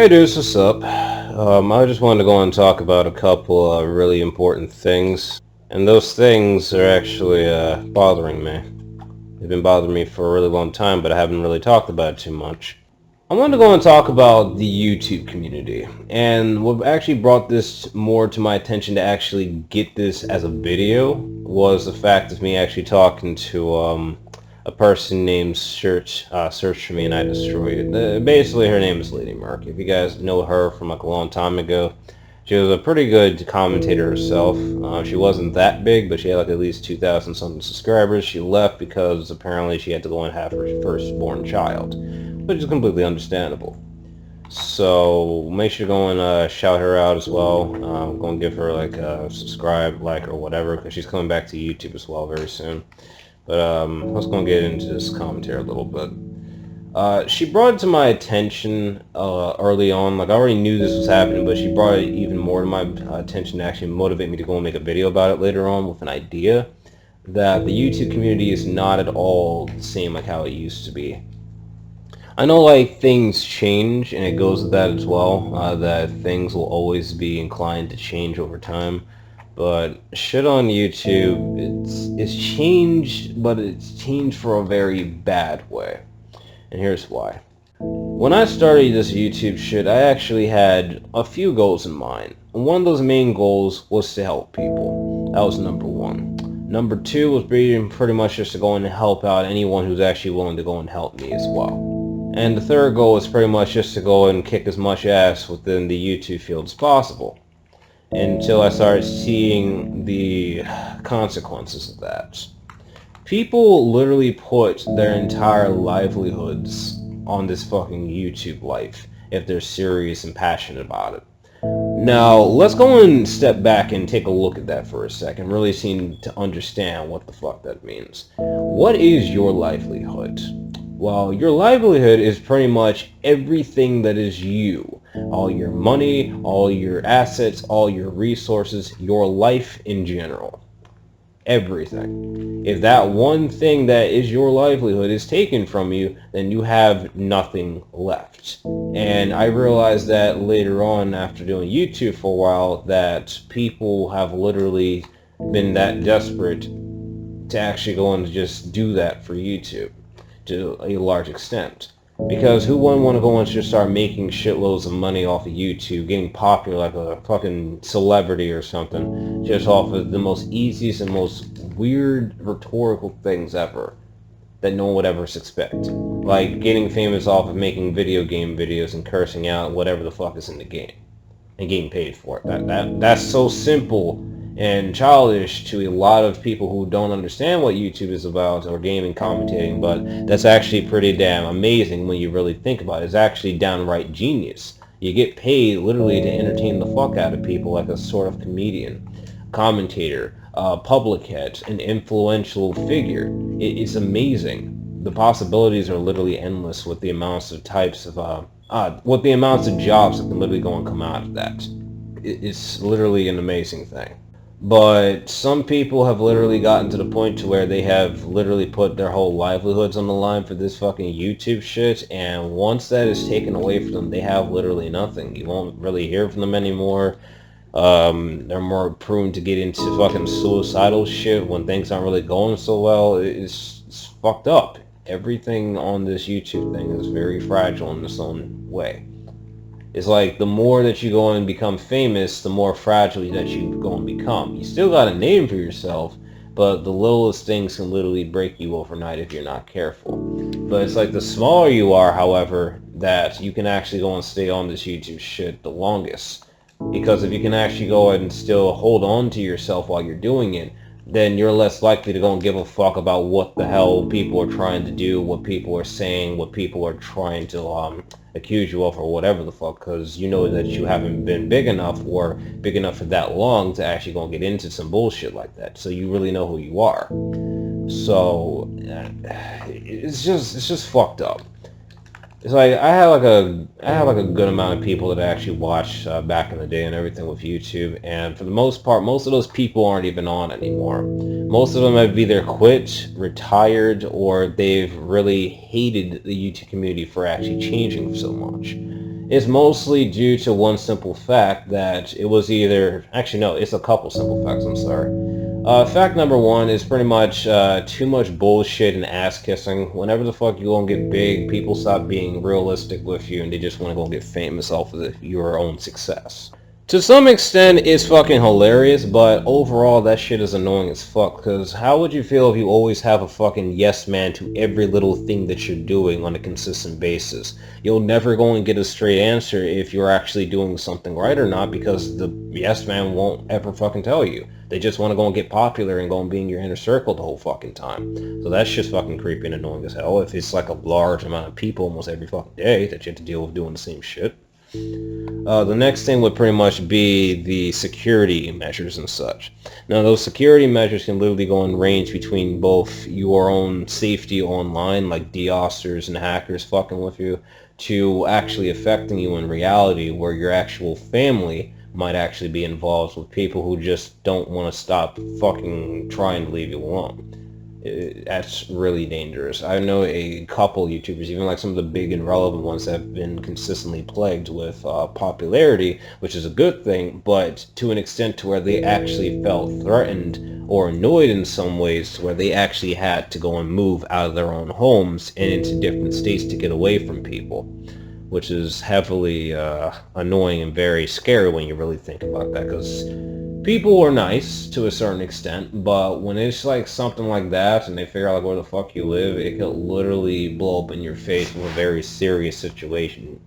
Hey dudes, what's up? I just wanted to go and talk about a couple really important things, and those things are actually bothering me. They've been bothering me for a really long time, but I haven't really talked about it too much. I wanted to go and talk about the YouTube community, and what actually brought this more to my attention to actually get this as a video was the fact of me actually talking to a person named Search for Me and I Destroy You. Basically, her name is Lady Mark. If you guys know her from like a long time ago, she was a pretty good commentator herself. She wasn't that big, but she had like at least 2,000 something subscribers. She left because apparently she had to go and have her firstborn child, which is completely understandable. So make sure to go and shout her out as well. Go and give her like a subscribe, like, or whatever, because she's coming back to YouTube as well very soon. But let's go and get into this commentary a little bit. She brought it to my attention early on. Like, I already knew this was happening, but she brought it even more to my attention to actually motivate me to go and make a video about it later on with an idea that the YouTube community is not at all the same like how it used to be. I know like things change, and it goes with that as well, that things will always be inclined to change over time. But shit on YouTube, it's changed, but it's changed for a very bad way. And here's why. When I started this YouTube shit, I actually had a few goals in mind. And one of those main goals was to help people. That was number one. Number two was pretty much just to go and help out anyone who's actually willing to go and help me as well. And the third goal is pretty much just to go and kick as much ass within the YouTube field as possible. Until I started seeing the consequences of that. People literally put their entire livelihoods on this fucking YouTube life if they're serious and passionate about it. Now, let's go and step back and take a look at that for a second, really seem to understand what the fuck that means. What is your livelihood? Well, your livelihood is pretty much everything that is you. All your money, all your assets, all your resources, your life in general. Everything. If that one thing that is your livelihood is taken from you, then you have nothing left. And I realized that later on after doing YouTube for a while that people have literally been that desperate to actually go and just do that for YouTube to a large extent. Because who wouldn't want to go and just start making shitloads of money off of YouTube, getting popular like a fucking celebrity or something, just off of the most easiest and most weird rhetorical things ever that no one would ever expect. Like getting famous off of making video game videos and cursing out whatever the fuck is in the game and getting paid for it. That's so simple and childish to a lot of people who don't understand what YouTube is about or gaming commentating, but that's actually pretty damn amazing when you really think about it. It's actually downright genius. You get paid literally to entertain the fuck out of people like a sort of comedian, commentator, public head, an influential figure. It's amazing. The possibilities are literally endless with the amounts of types of with the amounts of jobs that can literally go and come out of that. It's literally an amazing thing. But some people have literally gotten to the point to where they have literally put their whole livelihoods on the line for this fucking YouTube shit, and once that is taken away from them, they have literally nothing. You won't really hear from them anymore. They're more prone to get into fucking suicidal shit when things aren't really going so well. It's fucked up. Everything on this YouTube thing is very fragile in its own way. It's like the more that you go and become famous, the more fragile that you go and become. You still got a name for yourself, but the littlest things can literally break you overnight if you're not careful. But it's like the smaller you are, however, that you can actually go and stay on this YouTube shit the longest. Because if you can actually go and still hold on to yourself while you're doing it, then you're less likely to go and give a fuck about what the hell people are trying to do, what people are saying, what people are trying to accuse you of, or whatever the fuck, because you know that you haven't been big enough or big enough for that long to actually go and get into some bullshit like that. So you really know who you are. So it's just fucked up. It's like I have like a good amount of people that I actually watched back in the day and everything with YouTube, and for the most part, most of those people aren't even on anymore. Most of them have either quit, retired, or they've really hated the YouTube community for actually changing so much. is mostly due to one simple fact that it was either... Actually, no, it's a couple simple facts, I'm sorry. Fact number one is pretty much too much bullshit and ass-kissing. Whenever the fuck you gonna get big, people stop being realistic with you and they just want to go get famous off of your own success. To some extent, it's fucking hilarious, but overall, that shit is annoying as fuck, because how would you feel if you always have a fucking yes man to every little thing that you're doing on a consistent basis? You'll never go and get a straight answer if you're actually doing something right or not, because the yes man won't ever fucking tell you. They just want to go and get popular and go and be in your inner circle the whole fucking time. So that's just fucking creepy and annoying as hell if it's like a large amount of people almost every fucking day that you have to deal with doing the same shit. The next thing would pretty much be the security measures and such. Now those security measures can literally go and range between both your own safety online, like DDoSers and hackers fucking with you, to actually affecting you in reality where your actual family might actually be involved with people who just don't want to stop fucking trying to leave you alone. That's really dangerous. I know a couple YouTubers, even like some of the big and relevant ones, that have been consistently plagued with popularity, which is a good thing, but to an extent to where they actually felt threatened or annoyed in some ways, to where they actually had to go and move out of their own homes and into different states to get away from people, which is heavily annoying and very scary when you really think about that, because people are nice to a certain extent, but when it's like something like that and they figure out like where the fuck you live, it could literally blow up in your face with a very serious situation.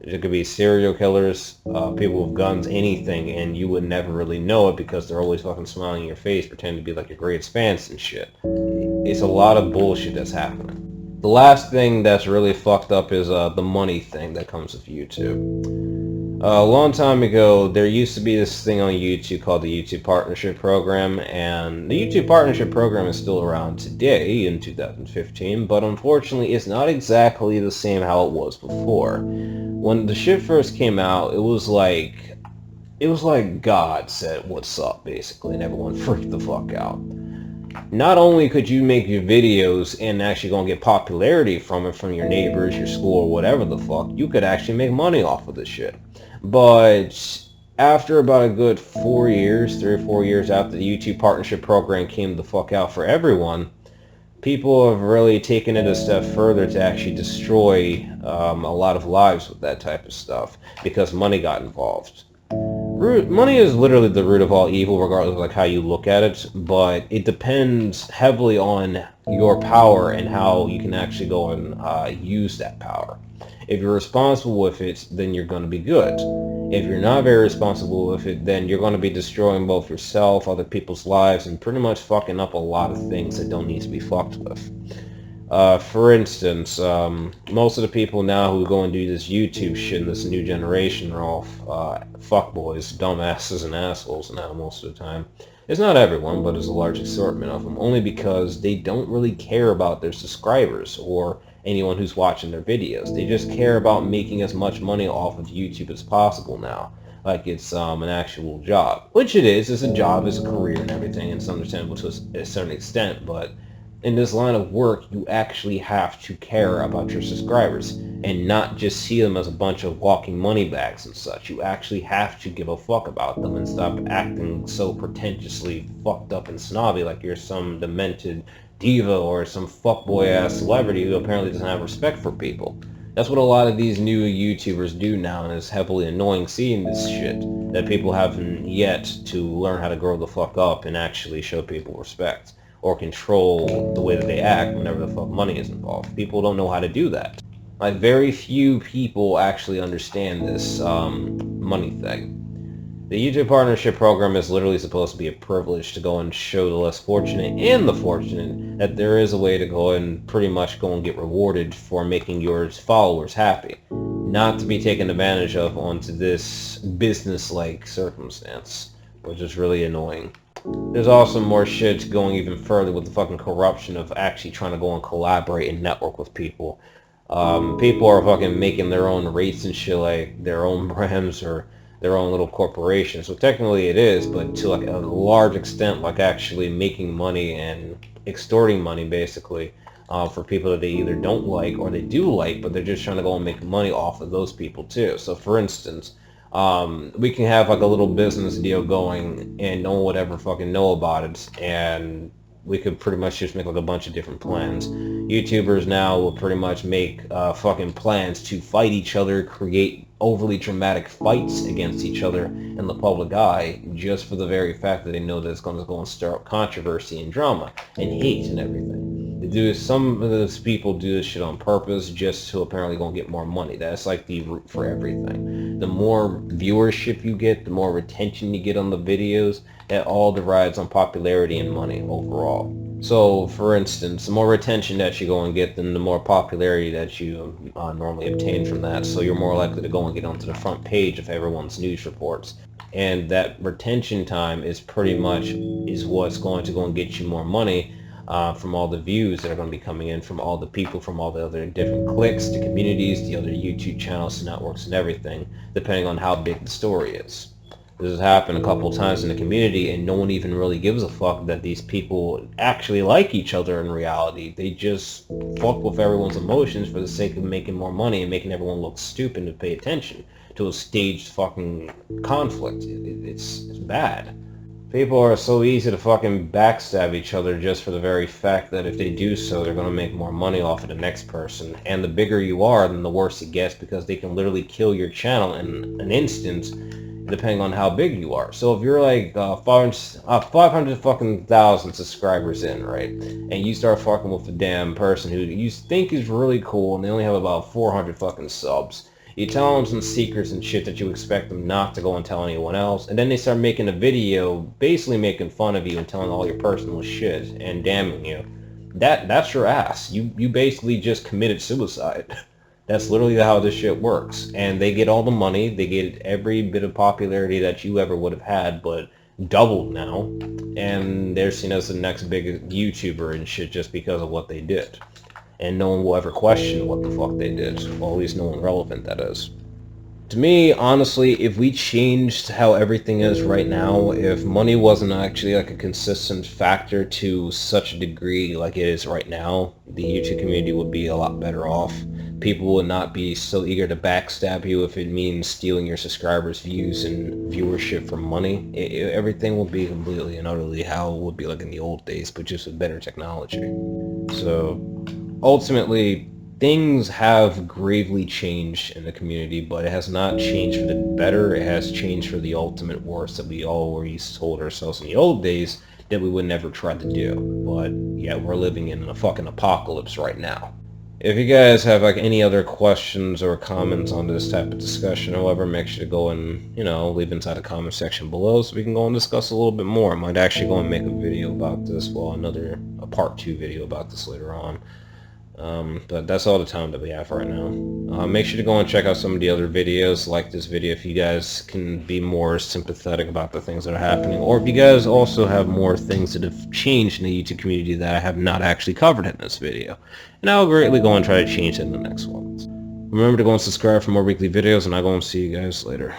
It could be serial killers, people with guns, anything, and you would never really know it because they're always fucking smiling in your face, pretending to be like your greatest fans and shit. It's a lot of bullshit that's happening. The last thing that's really fucked up is the money thing that comes with YouTube. A long time ago, there used to be this thing on YouTube called the YouTube Partnership Program, and the YouTube Partnership Program is still around today in 2015, but unfortunately it's not exactly the same how it was before. When the shit first came out, it was like God said what's up, basically, and everyone freaked the fuck out. Not only could you make your videos and actually go and get popularity from it, from your neighbors, your school, or whatever the fuck, you could actually make money off of this shit. But after about a good 4 years, 3 or 4 years after the YouTube Partnership Program came the fuck out for everyone, people have really taken it a step further to actually destroy a lot of lives with that type of stuff, because money got involved. Money is literally the root of all evil, regardless of like how you look at it, but it depends heavily on your power and how you can actually go and use that power. If you're responsible with it, then you're going to be good. If you're not very responsible with it, then you're going to be destroying both yourself, other people's lives, and pretty much fucking up a lot of things that don't need to be fucked with. For instance, most of the people now who go and do this YouTube shit in this new generation are all fuckboys, dumbasses, and assholes now most of the time. It's not everyone, but it's a large assortment of them, only because they don't really care about their subscribers or anyone who's watching their videos. They just care about making as much money off of YouTube as possible now, like it's an actual job. Which it is. It's a job, it's a career and everything, and it's understandable to a certain extent, but in this line of work, you actually have to care about your subscribers and not just see them as a bunch of walking money bags and such. You actually have to give a fuck about them and stop acting so pretentiously fucked up and snobby like you're some demented diva or some fuckboy ass celebrity who apparently doesn't have respect for people. That's what a lot of these new YouTubers do now, and it's heavily annoying seeing this shit, that people haven't yet to learn how to grow the fuck up and actually show people respect or control the way that they act whenever the fuck money is involved. People don't know how to do that. Like, very few people actually understand this money thing. The YouTube Partnership Program is literally supposed to be a privilege to go and show the less fortunate and the fortunate that there is a way to go and pretty much go and get rewarded for making your followers happy, not to be taken advantage of onto this business-like circumstance, which is really annoying. There's also more shit going even further with the fucking corruption of actually trying to go and collaborate and network with people. People are fucking making their own rates and shit, like their own brands or their own little corporations. So technically it is, but to like a large extent, like actually making money and extorting money basically for people that they either don't like or they do like, but they're just trying to go and make money off of those people too. So for instance, we can have like a little business deal going and no one would ever fucking know about it, and we could pretty much just make like a bunch of different plans. YouTubers now will pretty much make fucking plans to fight each other, create overly dramatic fights against each other in the public eye, just for the very fact that they know that it's going to go and stir up controversy and drama and hate and everything. Some of those people do this shit on purpose just to apparently go and get more money. That's like the root for everything. The more viewership you get, the more retention you get on the videos, that all derives on popularity and money overall. So, for instance, the more retention that you go and get, then the more popularity that you normally obtain from that. So you're more likely to go and get onto the front page of everyone's news reports. And that retention time is pretty much what's going to go and get you more money from all the views that are going to be coming in from all the people, from all the other different cliques, the communities, the other YouTube channels, the networks, and everything, depending on how big the story is. This has happened a couple times in the community, and no one even really gives a fuck that these people actually like each other in reality. They just fuck with everyone's emotions for the sake of making more money and making everyone look stupid to pay attention to a staged fucking conflict. It's bad. People are so easy to fucking backstab each other just for the very fact that if they do so, they're going to make more money off of the next person. And the bigger you are, then the worse it gets, because they can literally kill your channel in an instant, depending on how big you are. So if you're like 500 fucking thousand subscribers in, right, and you start fucking with a damn person who you think is really cool, and they only have about 400 fucking subs, you tell them some secrets and shit that you expect them not to go and tell anyone else, and then they start making a video basically making fun of you and telling all your personal shit and damning you. That's your ass. You basically just committed suicide. That's literally how this shit works. And they get all the money, they get every bit of popularity that you ever would have had, but doubled now. And they're seen as the next big YouTuber and shit just because of what they did. And no one will ever question what the fuck they did. Well, at least no one relevant, that is. To me, honestly, if we changed how everything is right now, if money wasn't actually like a consistent factor to such a degree like it is right now, the YouTube community would be a lot better off. People would not be so eager to backstab you if it means stealing your subscribers' views and viewership for money. Everything will be completely and utterly how it would be like in the old days, but just with better technology. So, ultimately, things have gravely changed in the community, but it has not changed for the better. It has changed for the ultimate worst that we always told ourselves in the old days that we would never try to do. But yeah, we're living in a fucking apocalypse right now. If you guys have like any other questions or comments on this type of discussion, however, make sure to go and, leave inside the comment section below so we can go and discuss a little bit more. I might actually go and make a video about this, a part 2 video about this later on. But that's all the time that we have right now. Make sure to go and check out some of the other videos, like this video if you guys can be more sympathetic about the things that are happening, or if you guys also have more things that have changed in the YouTube community that I have not actually covered in this video. And I'll greatly go and try to change it in the next ones. Remember to go and subscribe for more weekly videos, and I'll go and see you guys later.